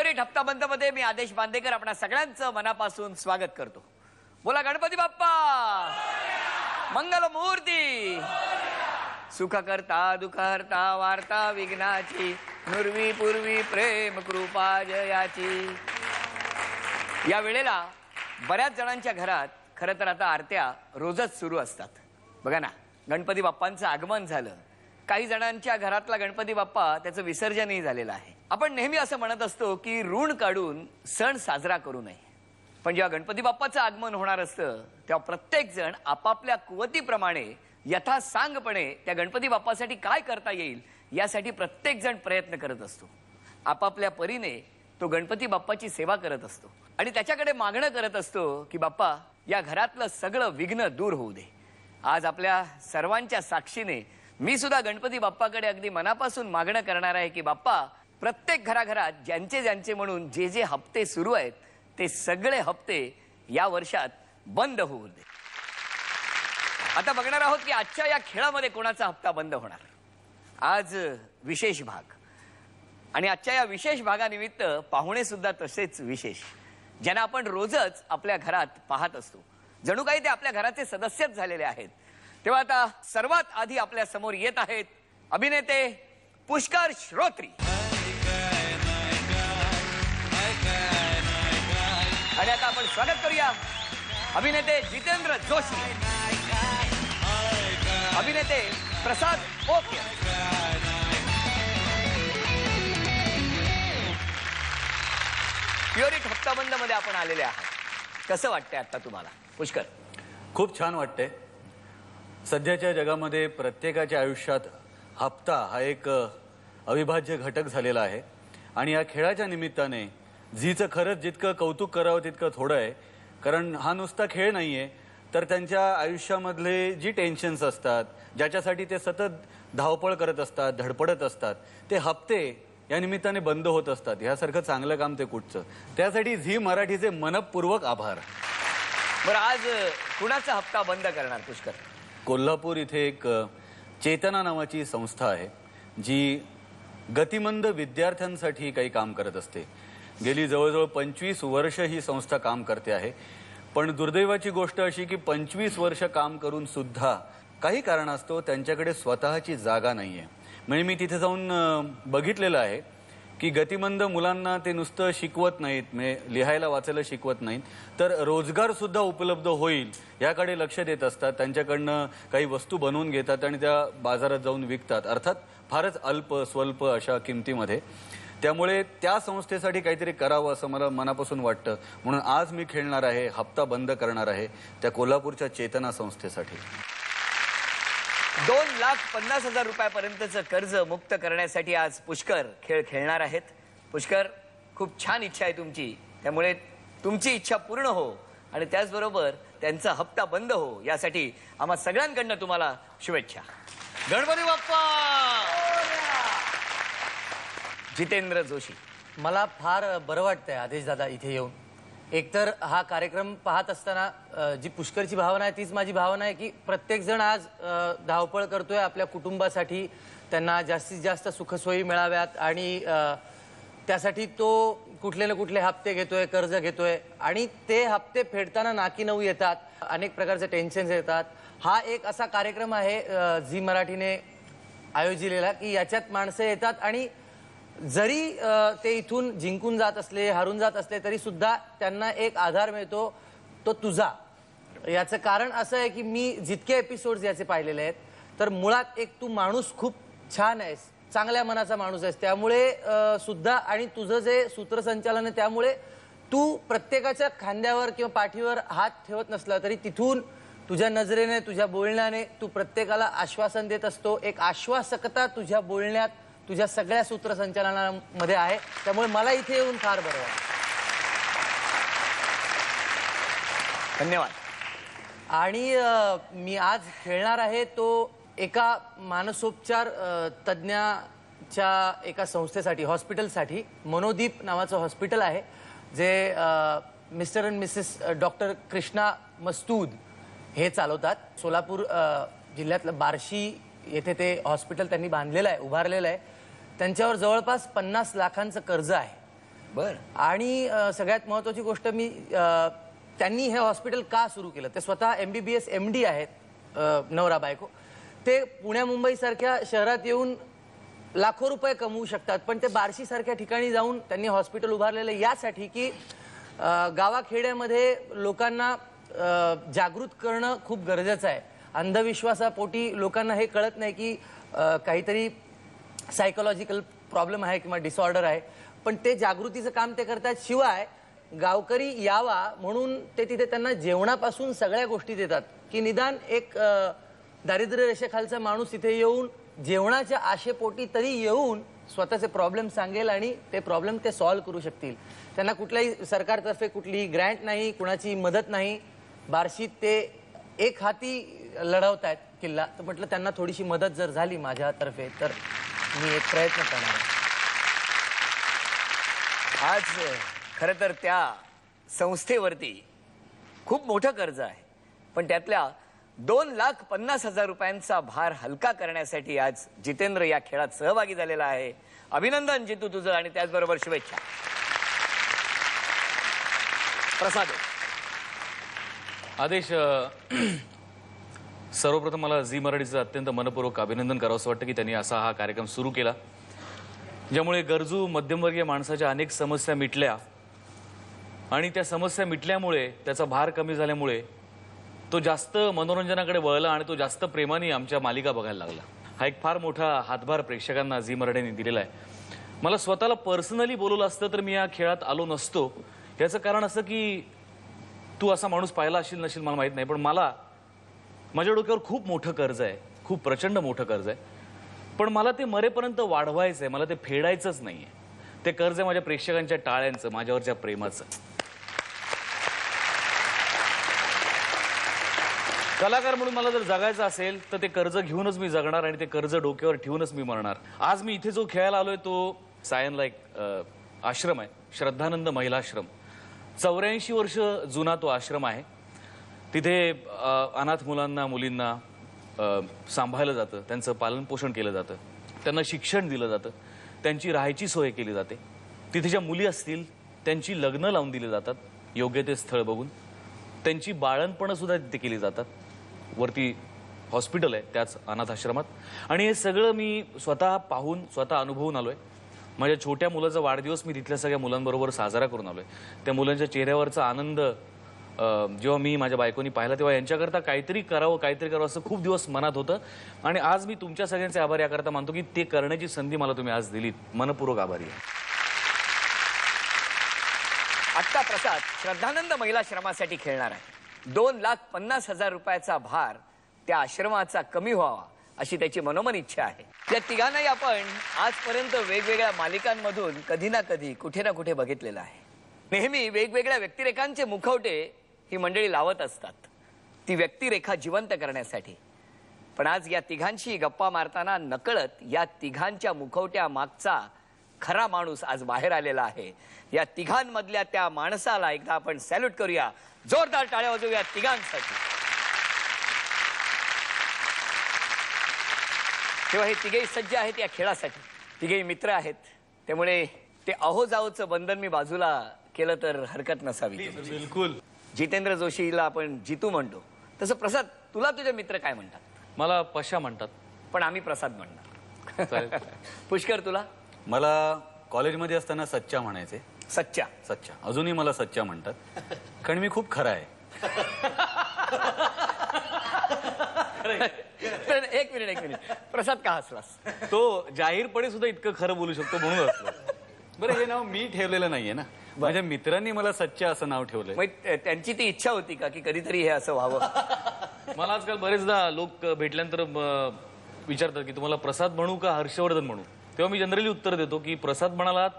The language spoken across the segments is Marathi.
प्युअरिट हप्ताबंदमध्ये मी आदेश बांदेकर आपणा सगळ्यांचं मनापासून स्वागत करतो. बोला गणपती बाप्पा, मंगल मूर्ती, सुख करता दुःख हरता वार्ता विघ्नाची, नुर्वी पूर्वी प्रेम कृपा जयाची. या वेळेला बऱ्याच जणांच्या घरात खरं तर आता आरत्या रोजच सुरू असतात. बघा ना, गणपती बाप्पांचं आगमन झालं. काही जणांच्या घरातला गणपती बाप्पा त्याचं विसर्जनही झालेलं आहे. आपण नेहमी असं म्हणत असतो की ऋण काढून सण साजरा करू नये. पण जेव्हा गणपती बाप्पाचं आगमन होणार असतं तेव्हा प्रत्येक जण आपापल्या कुवतीप्रमाणे यथासांगपणे त्या गणपती बाप्पासाठी काय करता येईल यासाठी प्रत्येक जण प्रयत्न करत असतो. आपापल्या परीने तो गणपती बाप्पाची सेवा करत असतो आणि त्याच्याकडे मागणं करत असतो की बाप्पा या घरातलं सगळं विघ्न दूर होऊ दे. आज आपल्या सर्वांच्या साक्षीने मी सुद्धा गणपती बाप्पाकडे अगदी मनापासून मागणं करणार आहे की बाप्पा प्रत्येक घराघरात ज्यांचे ज्यांचे म्हणून जे जे हप्ते सुरू आहेत ते सगळे हप्ते या वर्षात बंद होऊ दे. आता बघणार आहोत की आजच्या या खेळामध्ये कोणाचा हप्ता बंद होणार. आज विशेष भाग आणि आजच्या या विशेष भागानिमित्त पाहुणे सुद्धा तसेच विशेष, ज्यांना आपण रोजच आपल्या घरात पाहत असतो. जणू काही ते आपल्या घराचे सदस्यच झालेले आहेत. तेव्हा आता सर्वात आधी आपल्या समोर येत आहेत अभिनेते पुष्कर श्रोत्री. आणि आता आपण स्वागत करूया अभिनेते जितेंद्र जोशी, अभिनेते प्रसाद ओके. प्युअरिट हप्ताबंद मध्ये आपण आलेले आहात. कसं वाटतंय आता तुम्हाला पुष्कर? खूप छान वाटतंय. सध्याच्या जगामध्ये प्रत्येकाच्या आयुष्यात हप्ता हा एक अविभाज्य घटक झालेला आहे आणि या खेळाच्या निमित्ताने झीचं खरंच जितकं कौतुक करावं तितकं थोडं आहे. कारण हा नुसता खेळ नाहीये, तर त्यांच्या आयुष्यामधले जी टेन्शन्स असतात, ज्याच्यासाठी ते सतत धावपळ करत असतात, धडपडत असतात, ते हप्ते या निमित्ताने बंद होत असतात. ह्यासारखं चांगलं काम ते कुठचं. त्यासाठी झी मराठीचे मनपूर्वक आभार. बरं, आज कुणाचा हप्ता बंद करणार पुष्कर? कोल्हापूर इथे एक चेतना नावाची संस्था आहे जी गतिमंद विद्यार्थ्यांसाठी काही काम करत असते. गेली जवळजवळ 25 वर्ष ही संस्था काम करते आहे. पण दुर्दैवाची गोष्ट अशी की 25 वर्ष काम करून सुद्धा काही कारणास्तव त्यांच्याकडे स्वतःची जागा नाहीये. म्हणजे मी तिथे जाऊन बघितलेलं आहे की गतिमंद मुलांना ते नुसतं शिकवत नाहीत, म्हणजे लिहायला वाचायला शिकवत नाहीत, तर रोजगार सुद्धा उपलब्ध होईल याकडे लक्ष देत असतात. त्यांच्याकडनं काही वस्तू बनवून घेतात आणि त्या बाजारात जाऊन विकतात, अर्थात फारच अल्प स्वल्प अशा किमतीमध्ये. त्यामुळे त्या संस्थेसाठी काहीतरी करावं असं मला मनापासून वाटतं. म्हणून आज मी खेळणार आहे, हप्ता बंद करणार आहे त्या कोल्हापूरच्या चेतना संस्थेसाठी. 2,50,000 रुपयापर्यंतचं कर्ज मुक्त करण्यासाठी आज पुष्कर खेळ खेळणार आहेत. पुष्कर, खूप छान इच्छा आहे तुमची, त्यामुळे तुमची इच्छा पूर्ण हो आणि त्याचबरोबर त्यांचा हप्ता बंद हो यासाठी आम्हा सगळ्यांकडनं तुम्हाला शुभेच्छा. गणपती बाप्पा. जितेंद्र जोशी, मला फार बरं वाटतंय आदेश दादा इथे येऊन. एकतर हा कार्यक्रम पाहत असताना जी पुष्करची भावना आहे तीच माझी भावना आहे की प्रत्येक जण आज धावपळ करतोय आपल्या कुटुंबासाठी, त्यांना जास्तीत जास्त सुखसोयी मिळाव्यात आणि त्यासाठी तो कुठले ना कुठले हप्ते घेतोय, कर्ज घेतोय आणि ते हप्ते फेडताना नाकी नऊ येतात, अनेक प्रकारचे टेन्शन्स येतात. हा एक असा कार्यक्रम आहे झी मराठीने आयोजिलेला की याच्यात माणसं येतात आणि जरी ते इथून जिंकून जात असले, हारून जात असले तरी सुद्धा त्यांना एक आधार मिळतो, तो तुझा. याचं कारण असं आहे की मी जितके एपिसोड्स याचे पाहिलेले आहेत तर मुळात एक तू माणूस खूप छान आहेस, चांगल्या मनाचा माणूस आहेस. त्यामुळे सुद्धा आणि तुझं जे सूत्रसंचालन आहे त्यामुळे तू प्रत्येकाच्या खांद्यावर किंवा पाठीवर हात ठेवत नसला तरी तिथून तुझ्या नजरेने, तुझ्या बोलण्याने तू प्रत्येकाला आश्वासन देत असतो. एक आश्वासकता तुझ्या बोलण्यात, तुझ्या सगळ्या सूत्रसंचालनामध्ये आहे. त्यामुळे मला इथे येऊन फार बरं वाटतं. धन्यवाद. आणि मी आज खेळणार आहे तो एका मानसोपचार तज्ज्ञाच्या एका संस्थेसाठी, हॉस्पिटलसाठी. मनोदीप नावाचं हॉस्पिटल आहे जे mister and missus doctor Krishna Mastud हे चालवतात. सोलापूर जिल्ह्यातलं बार्शी येथे ते हॉस्पिटल त्यांनी बांधलेलं आहे, उभारलेलं आहे. त्यांच्यावर जवळपास 50 लाखांचं कर्ज आहे बर. आणि सगळ्यात महत्वाची गोष्ट त्यांनी हे हॉस्पिटल का सुरू केलं, ते स्वतः MBBS MD आहेत, नवरा बायको. ते पुण्या मुंबई सारख्या शहरात येऊन लाखो रुपये कमवू शकतात, पण ते बार्शी सारख्या ठिकाणी जाऊन त्यांनी हॉस्पिटल उभारलेलं यासाठी की गावाखेड्यामध्ये लोकांना जागृत करणं खूप गरजेचं आहे. अंधविश्वासापोटी लोकांना हे कळत नाही की काहीतरी सायकोलॉजिकल प्रॉब्लेम आहे किंवा डिसऑर्डर आहे, पण ते जागृतीचं काम ते करतात. शिवाय गावकरी यावा म्हणून ते तिथे त्यांना जेवणापासून सगळ्या गोष्टी देतात, की निदान एक दारिद्र्य रेषेखालचा माणूस तिथे येऊन जेवणाच्या आशेपोटी तरी येऊन स्वतःचे प्रॉब्लेम सांगेल आणि ते प्रॉब्लेम ते सॉल्व्ह करू शकतील. त्यांना कुठल्याही सरकारतर्फे कुठलीही ग्रँट नाही, कुणाची मदत नाही. बार्शीत ते एक हाती लढवत आहेत किल्ला, तर म्हटलं त्यांना थोडीशी मदत जर झाली माझ्यातर्फे तर मी एक प्रयत्न करणार आहे. आज खरं तर त्या संस्थेवरती खूप मोठं कर्ज आहे, पण त्यातल्या 2,50,000 रुपयांचा भार हलका करण्यासाठी आज जितेंद्र या खेळात सहभागी झालेला आहे. अभिनंदन जितू तुझं, आणि त्याचबरोबर शुभेच्छा. प्रसाद. आदेश, सर्वप्रथम मला झी मराठीचं अत्यंत मनपूर्वक अभिनंदन करावंसं वाटतं की त्यांनी असा हा कार्यक्रम सुरू केला, ज्यामुळे गरजू मध्यमवर्गीय माणसाच्या अनेक समस्या मिटल्या, आणि त्या समस्या मिटल्यामुळे त्याचा भार कमी झाल्यामुळे तो जास्त मनोरंजनाकडे वळला आणि तो जास्त प्रेमाने आमच्या मालिका बघायला लागला. हा एक फार मोठा हातभार प्रेक्षकांना झी मराठीने दिलेला आहे. मला स्वतःला पर्सनली बोलवलं असतं तर मी या खेळात आलो नसतो. याचं कारण असं की तू असा माणूस पाहिला असेल नसेल मला माहीत नाही, पण मला माझ्या डोक्यावर खूप मोठं कर्ज आहे, खूप प्रचंड मोठं कर्ज आहे, पण मला ते मरेपर्यंत वाढवायचं आहे, मला ते फेडायचंच नाही आहे. ते कर्ज आहे माझ्या प्रेक्षकांच्या टाळ्यांचं, माझ्यावरच्या प्रेमाचं. कलाकार म्हणून मला जर जगायचं असेल तर ते कर्ज घेऊनच मी जगणार आणि ते कर्ज डोक्यावर ठेवूनच मी मरणार. आज मी इथे जो खेळायला आलोय तो सायनला एक आश्रम आहे, श्रद्धानंद महिला आश्रम. 84 वर्ष जुना तो आश्रम आहे. तिथे अनाथ मुलांना मुलींना सांभाळलं जातं, त्यांचं पालनपोषण केलं जातं, त्यांना शिक्षण दिलं जातं, त्यांची राहायची सोय केली जाते. तिथे ज्या मुली असतील त्यांची लग्न लावून दिली जातात योग्य ते स्थळ बघून, त्यांची बाळणपणं सुद्धा तिथे केली जातात. वरती हॉस्पिटल आहे त्याच अनाथ आश्रमात, आणि हे सगळं मी स्वतः पाहून स्वतः अनुभवून आलोय. माझ्या छोट्या मुलाचा वाढदिवस मी तिथल्या सगळ्या मुलांबरोबर साजरा करून आलोय. त्या मुलांच्या चेहऱ्यावरचा आनंद जेव्हा मी माझ्या बायकोनी पाहिला तेव्हा यांच्याकरता काहीतरी करावं असं खूप दिवस मनात होतं, आणि आज मी तुमच्या सगळ्यांचे आभार याकरता मानतो की ते करण्याची संधी मला तुम्ही आज दिलीत. मनपूर्वक आभारी आहे. आत्ता प्रसाद श्रद्धानंद महिला आश्रमासाठी खेळणार आहे. 2,50,000 रुपयाचा भार त्या आश्रमाचा कमी व्हावा अशी त्याची मनोमन इच्छा आहे. या तिघांनाही आपण आजपर्यंत वेगवेगळ्या मालिकांमधून कधी ना कधी कुठे ना कुठे बघितलेलं आहे. नेहमी वेगवेगळ्या व्यक्तिरेखांचे मुखवटे ही मंडळी लावत असतात, ती व्यक्तिरेखा जिवंत करण्यासाठी. पण आज या तिघांशी गप्पा मारताना नकळत या तिघांच्या मुखवट्या मागचा खरा माणूस आज बाहेर आलेला आहे. या तिघांमधल्या त्या माणसाला एकदा आपण सॅल्यूट करूया, जोरदार टाळ्या वाजवूया तिघांसाठी. तेव्हा हे तिघेही सज्ज आहेत या खेळासाठी, तिघेही मित्र आहेत, त्यामुळे ते अहो जाओचं बंधन मी बाजूला केलं तर हरकत नसावी. बिलकुल. जितेंद्र जोशीला आपण जितू म्हणतो, तसं प्रसाद तुला तुझे मित्र काय म्हणतात? मला पशा म्हणतात. पण आम्ही प्रसाद म्हणणार. चालेल. पुष्कर तुला? मला कॉलेजमध्ये असताना सच्चा म्हणायचे. सच्चा? सच्चा. अजूनही मला सच्चा म्हणतात, कारण मी खूप खरा आहे. एक मिनिट प्रसाद का हसलास? तो जाहीरपणे सुद्धा इतकं खरं बोलू शकतो म्हणून असलो. बरं, हे नाव मी ठेवलेलं नाहीये ना, माझ्या मित्रांनी मला सच्चा असं नाव ठेवलंय. मग त्यांची ती इच्छा होती का की कधीतरी हे असं व्हावं? मला आजकाल बरेचदा लोक भेटल्यानंतर विचारतात की तुम्हाला प्रसाद म्हणू का हर्षवर्धन म्हणू. तेव्हा मी जनरली उत्तर देतो की प्रसाद म्हणालात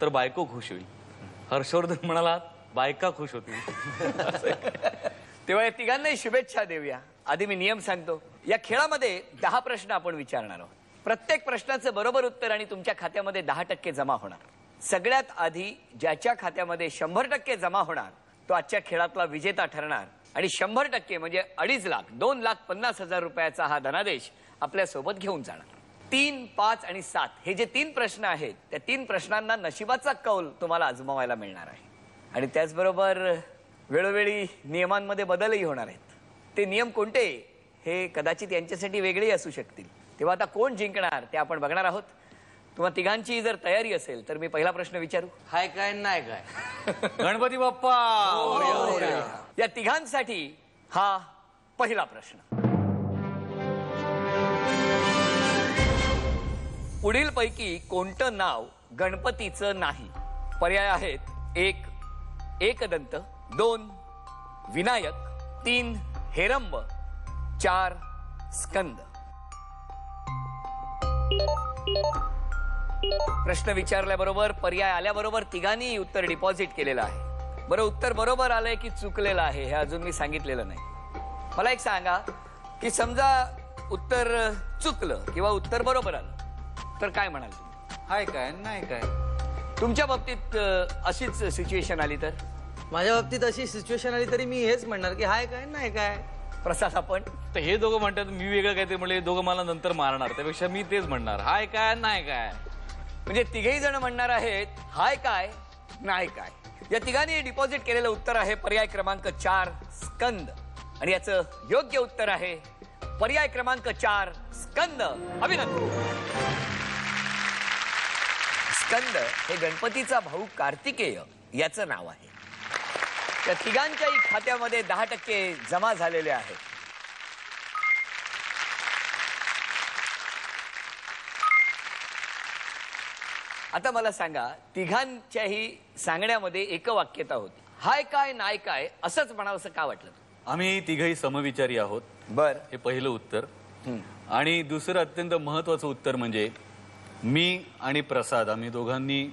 तर बायको खुश होईल, हर्षवर्धन म्हणालात बायका खुश होतील. तेव्हा या तिघांनाही शुभेच्छा देऊया. आधी मी नियम सांगतो. या खेळामध्ये 10 प्रश्न आपण विचारणार आहोत. प्रत्येक प्रश्नाचं बरोबर उत्तर आणि तुमच्या खात्यामध्ये 10% जमा होणार. सगळ्यात आधी ज्याच्या खात्यामध्ये 100% जमा होणार तो आजच्या खेळातला विजेता ठरणार, आणि 100% म्हणजे 2.5 लाख 2,50,000 रुपयाचा हा धनादेश आपल्या सोबत घेऊन जाणार. 3, 5 आणि 7 हे जे 3 प्रश्न आहेत त्या 3 प्रश्नांना नशिबाचा कौल तुम्हाला आजमावायला मिळणार आहे. आणि त्याचबरोबर वेळोवेळी नियमांमध्ये बदलही होणार आहेत. ते नियम कोणते हे कदाचित यांच्यासाठी वेगळेही असू शकतील. तेव्हा आता कोण जिंकणार ते आपण बघणार आहोत. तुम्हा तिघांची जर तयारी असेल तर मी पहिला प्रश्न विचारू. हाय काय नाही काय गणपती बाप्पा या तिघांसाठी हा पहिला प्रश्न. पुढील पैकी कोणतं नाव गणपतीचं नाही? पर्याय आहेत 1 एकदंत, 2 विनायक, 3 हेरंब, 4 स्कंद. प्रश्न विचारल्याबरोबर पर्याय आल्याबरोबर तिघांनी उत्तर डिपॉझिट केलेलं आहे. बरं, उत्तर बरोबर आलंय की चुकलेलं आहे हे अजून मी सांगितलेलं नाही. मला एक सांगा की समजा उत्तर चुकलं किंवा उत्तर बरोबर आलं तर काय म्हणाल तुम्ही? हाय काय नाही काय. तुमच्या बाबतीत अशीच सिच्युएशन आली तर? माझ्या बाबतीत अशी सिच्युएशन आली तरी मी हेच म्हणणार की हाय काय नाही काय. प्रसाद आपण? तर हे दोघं म्हणतात मी वेगळं काहीतरी म्हणले, हे दोघं मला नंतर मारणार, त्यापेक्षा मी तेच म्हणणार हाय काय नाही काय. म्हणजे तिघही जण म्हणणार आहेत हाय काय नाही काय. या तिघांनी डिपॉझिट केलेलं उत्तर आहे पर्याय क्रमांक 4 स्कंद. आणि याचं योग्य उत्तर आहे पर्याय क्रमांक 4 स्कंद. अभिनंदन. स्कंद हे गणपतीचा भाऊ कार्तिकेय याचं नाव आहे. त्या तिघांच्याही खात्यामध्ये 10% जमा झालेले आहे. आता मला सांगा, तिघांच्याही सांगण्यामध्ये एकवाक्यता होती. हाय काय नाही काय असंच म्हणावंसं का वाटलं? आम्ही तिघही समविचारी आहोत, बर. हे पहिलं उत्तर. आणि दुसरं अत्यंत महत्वाचं उत्तर म्हणजे मी आणि प्रसाद आम्ही दोघांनी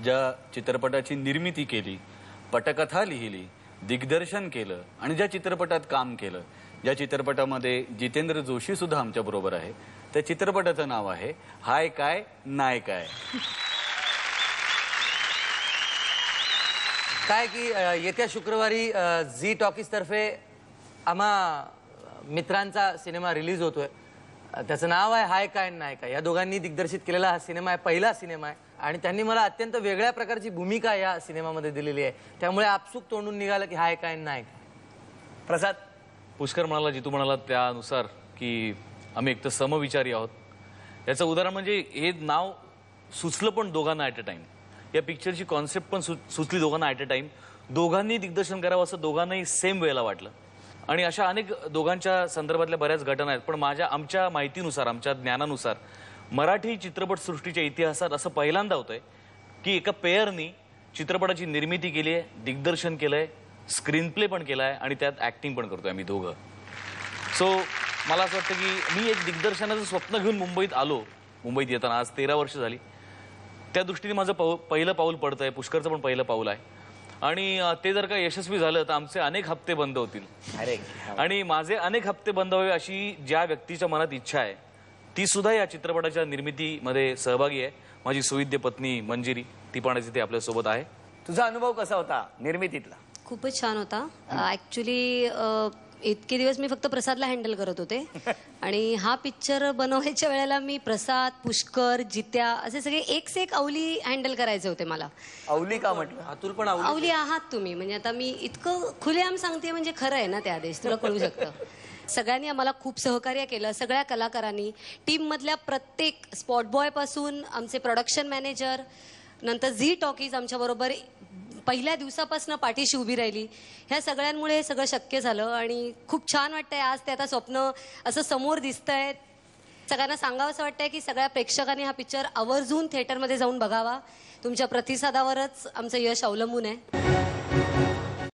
ज्या चित्रपटाची निर्मिती केली, पटकथा लिहिली, दिग्दर्शन केलं आणि ज्या चित्रपटात काम केलं, ज्या चित्रपटामध्ये जितेंद्र जोशी सुद्धा आमच्या बरोबर आहे, त्या चित्रपटाचं नाव आहे हाय काय नाही काय. काय की येत्या शुक्रवारी झी टॉकीज तर्फे आम्हा मित्रांचा सिनेमा रिलीज होतोय. त्याचं नाव आहे हाय काय नाही काय. या दोघांनी दिग्दर्शित केलेला हा सिनेमा आहे, पहिला सिनेमा आहे आणि त्यांनी मला अत्यंत वेगळ्या प्रकारची भूमिका या सिनेमामध्ये दिलेली आहे. त्यामुळे आपसूक तोंडून निघालं की हाय काय नाही काय. प्रसाद? पुष्कर म्हणाला, जितू म्हणाला त्यानुसार की आम्ही एक तर समविचारी आहोत. याचं उदाहरण म्हणजे हे नाव सुचलं पण दोघांना ॲट अ टाइम. या पिक्चरची कॉन्सेप्ट पण सुचली दोघांना ॲट अ टाइम. दोघांनी दिग्दर्शन करावं असं दोघांनाही सेम वेळेला वाटलं. आणि अशा अनेक दोघांच्या संदर्भातल्या बऱ्याच घटना आहेत. पण आमच्या माहितीनुसार, आमच्या ज्ञानानुसार मराठी चित्रपटसृष्टीच्या इतिहासात असं पहिल्यांदा होतंय की एका पेअरनी चित्रपटाची निर्मिती केली आहे, दिग्दर्शन केलंय, स्क्रीन प्ले पण केलाय आणि त्यात ऍक्टिंग पण करतोय आम्ही दोघं. सो मला असं वाटतं की मी एक दिग्दर्शनाचं स्वप्न घेऊन मुंबईत येताना आज 13 वर्ष झाली. त्या दृष्टीने माझं पहिलं पाऊल पडतंय, पुष्करचं पण पहिलं पाऊल आहे. आणि ते जर का यशस्वी झालं तर आमचे अनेक हप्ते बंद होतील. अरे, आणि माझे अनेक हप्ते बंद व्हावे अशी ज्या व्यक्तीच्या मनात इच्छा आहे ती सुद्धा या चित्रपटाच्या निर्मितीमध्ये सहभागी आहे. माझी सुविद्य पत्नी मंजिरी, ती पण तिथे आपल्यासोबत आहे. तुझा अनुभव कसा होता निर्मितीतला? खूपच छान होता. ऍक्च्युली इतके दिवस मी फक्त प्रसादला हँडल करत होते आणि हा पिक्चर बनवायच्या वेळेला मी प्रसाद, पुष्कर, जित्या असे सगळे एक से एक अवली हँडल करायचे होते मला. अवली का म्हटलं? अतुल पण अवली आहात तुम्ही. म्हणजे आता मी इतकं खुलेआम सांगते म्हणजे खरं आहे ना ते आदेश, तुला कळू शकतं. सगळ्यांनी आम्हाला खूप सहकार्य केलं, सगळ्या कलाकारांनी. टीम मधल्या प्रत्येक स्पॉट बॉय पासून आमचे प्रोडक्शन मॅनेजर, नंतर झी टॉकीज आमच्या बरोबर पहिल्या दिवसापासून पाठीशी उभी राहिली. ह्या सगळ्यांमुळे हे सगळं शक्य झालं आणि खूप छान वाटतंय आज ते आता स्वप्न असं समोर दिसतंय. सगळ्यांना सांगावं असं वाटतंय की सगळ्या प्रेक्षकांनी हा पिक्चर आवर्जून थिएटरमध्ये जाऊन बघावा. तुमच्या प्रतिसादावरच आमचं यश अवलंबून आहे.